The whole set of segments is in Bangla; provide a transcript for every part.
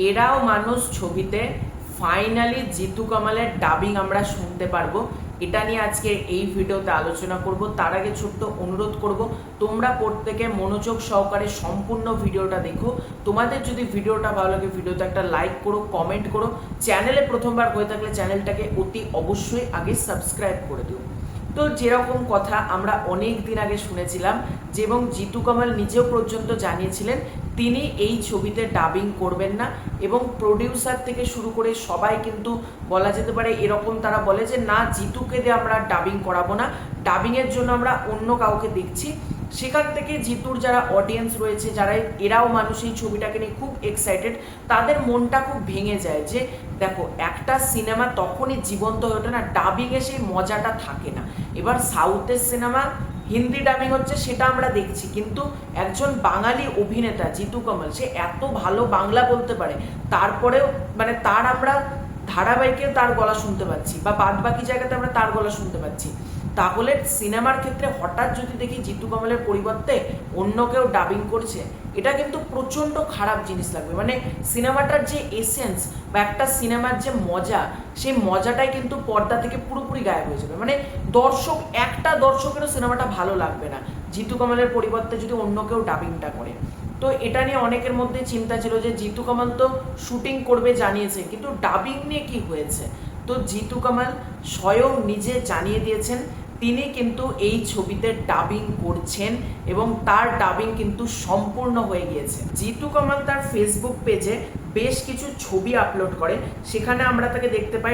এরাও মানুষ ছবিতে ফাইনালি জিতু কামালের ডাবিং আমরা শুনতে পারবো। এটা নিয়ে আজকে এই ভিডিওতে আলোচনা করব। তার আগে ছোট্ট অনুরোধ করব, তোমরা প্রত্যেকে মনোযোগ সহকারে সম্পূর্ণ ভিডিওটা দেখো। তোমাদের যদি ভিডিওটা ভালো লাগে ভিডিওতে একটা লাইক করো, কমেন্ট করো। চ্যানেলে প্রথমবার হয়ে থাকলে চ্যানেলটাকে অতি অবশ্যই আগে সাবস্ক্রাইব করে দিও। তো যেরকম কথা আমরা অনেক দিন আগে শুনেছিলাম যে, এবং জিতু কামাল নিজেও পর্যন্ত জানিয়েছিলেন তিনি এই ছবিতে ডাবিং করবেন না, এবং প্রডিউসার থেকে শুরু করে সবাই কিন্তু বলা যেতে পারে এরকম তারা বলে যে না, জিতুকে দিয়ে আমরা ডাবিং করাবো না, ডাবিংয়ের জন্য আমরা অন্য কাউকে দেখছি। সেখান থেকে জিতুর যারা অডিয়েন্স রয়েছে, যারা এরাও মানুষ এই ছবিটাকে নিয়ে খুব এক্সাইটেড, তাদের মনটা খুব ভেঙে যায় যে দেখো, একটা সিনেমা তখনই জীবন্ত হয়ে ওঠে না, ডাবিংয়ে সেই মজাটা থাকে না। এবার সাউথের সিনেমা হিন্দি ডাবিং হচ্ছে সেটা আমরা দেখছি, কিন্তু একজন বাঙালি অভিনেতা জিতু কামাল, সে এত ভালো বাংলা বলতে পারে, তারপরেও মানে তার আমরা ধারাবাহিকে তার গলা শুনতে পাচ্ছি, বা বাদ বাকি জায়গাতে আমরা তার গলা শুনতে পাচ্ছি। তাহলে সিনেমার ক্ষেত্রে হঠাৎ যদি দেখি জিতু কামালের পরিবর্তে অন্য কেউ ডাবিং করছে, এটা কিন্তু প্রচণ্ড খারাপ জিনিস লাগবে। মানে সিনেমাটার যে এসেন্স বা একটা সিনেমার যে মজা, সেই মজাটাই কিন্তু পর্দা থেকে পুরোপুরি গায়েব হয়ে যাবে। মানে একটা দর্শকেরও সিনেমাটা ভালো লাগবে না জিতু কামালের পরিবর্তে যদি অন্য কেউ ডাবিংটা করে। তো এটা নিয়ে অনেকের মধ্যে চিন্তা ছিল যে জিতু কামাল তো শুটিং করবে জানিয়েছে, কিন্তু ডাবিং নিয়ে কি হয়েছে। তো জিতু কামাল স্বয়ং নিজে জানিয়ে দিয়েছেন তিনি কিন্তু এই ছবিতে ডাবিং করছেন, এবং তার ডাবিং কিন্তু সম্পূর্ণ হয়ে গিয়েছে। জিতু কামাল তার ফেসবুক পেজে বেশ কিছু ছবি আপলোড করে, সেখানে আমরা তাকে দেখতে পাই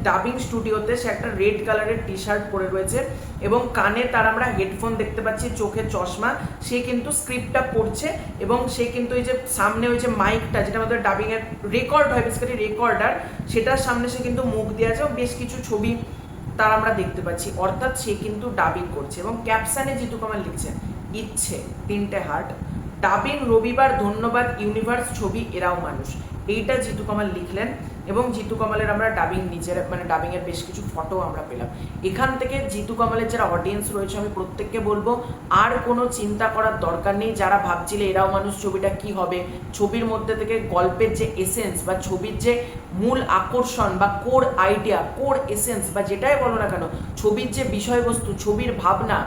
ডাবিং স্টুডিওতে সে একটা রেড কালারের টি শার্ট পরে রয়েছে, এবং কানে তার আমরা হেডফোন দেখতে পাচ্ছি, চোখে চশমা। সে কিন্তু স্ক্রিপ্টটা পড়ছে, এবং সে কিন্তু এই যে সামনে ওই যে মাইকটা, যেটা আমাদের ডাবিংয়ের রেকর্ড হয়, বেসিক্যালি রেকর্ডার, সেটার সামনে সে কিন্তু মুখ দিয়ে আছে। বেশ কিছু ছবি তার আমরা দেখতে পাচ্ছি, অর্থাৎ সে কিন্তু ডাবিং করছে। এবং ক্যাপশনে জিতু কামাল লিখছেন ইচ্ছে 3টে হার্ট, ডাবিং রবিবার, ধন্যবাদ ইউনিভার্স, ছবি এরাও মানুষ। এইটা জিতু কামাল লিখলেন, এবং জিতু কামালের আমরা ডাবিং নিজের মানে ডাবিংয়ের বেশ কিছু ফটো আমরা পেলাম। এখান থেকে জিতু কামালের যারা অডিয়েন্স রয়েছে, আমি প্রত্যেককে বলবো আর কোনো চিন্তা করার দরকার নেই। যারা ভাবছিলে এরাও মানুষ ছবিটা কি হবে, ছবির মধ্যে থেকে গল্পের যে এসেন্স বা ছবির যে মূল আকর্ষণ বা কোর আইডিয়া, কোর এসেন্স বা যেটাই বলো না কেন, ছবির যে বিষয়বস্তু, ছবির ভাবনা,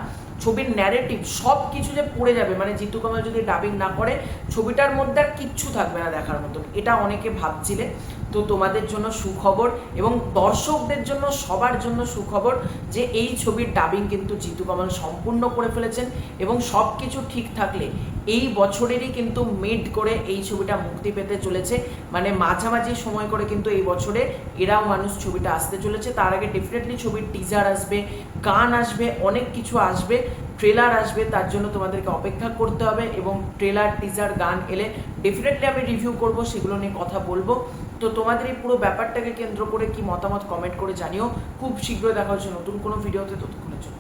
ছবির ন্যারেটিভ, সব কিছু যে পড়ে যাবে, মানে জিতু কামাল যদি ডাবিং না করে ছবিটার মধ্যে আর কিচ্ছু থাকবে না দেখার মতন, এটা অনেকে ভাবছিলে। তো তোমাদের জন্য সুখবর, এবং দর্শকদের জন্য সবার জন্য সুখবর যে এই ছবির ডাবিং কিন্তু জিতু কামাল সম্পূর্ণ করে ফেলেছেন, এবং সব কিছু ঠিক থাকলে এই বছরেরই কিন্তু মিড করে এই ছবিটা মুক্তি পেতে চলেছে। মানে মাঝামাঝি সময় করে কিন্তু এই বছরে এরাও মানুষ ছবিটা আসতে চলেছে। তার আগে ডেফিনেটলি ছবির টিজার আসবে, গান আসবে, অনেক কিছু আসবে, ট্রেলার আসবে। তার জন্য তোমাদেরকে অপেক্ষা করতে হবে, এবং ট্রেলার, টিজার, গান এলে ডেফিনেটলি আমি রিভিউ করব, সেগুলো নিয়ে কথা বলবো। তো তোমাদের এই পুরো ব্যাপারটাকে কেন্দ্র করে কি মতামত কমেন্ট করে জানিও। খুব শীঘ্রই দেখা হচ্ছে নতুন কোনো ভিডিওতে, ততক্ষণের জন্য।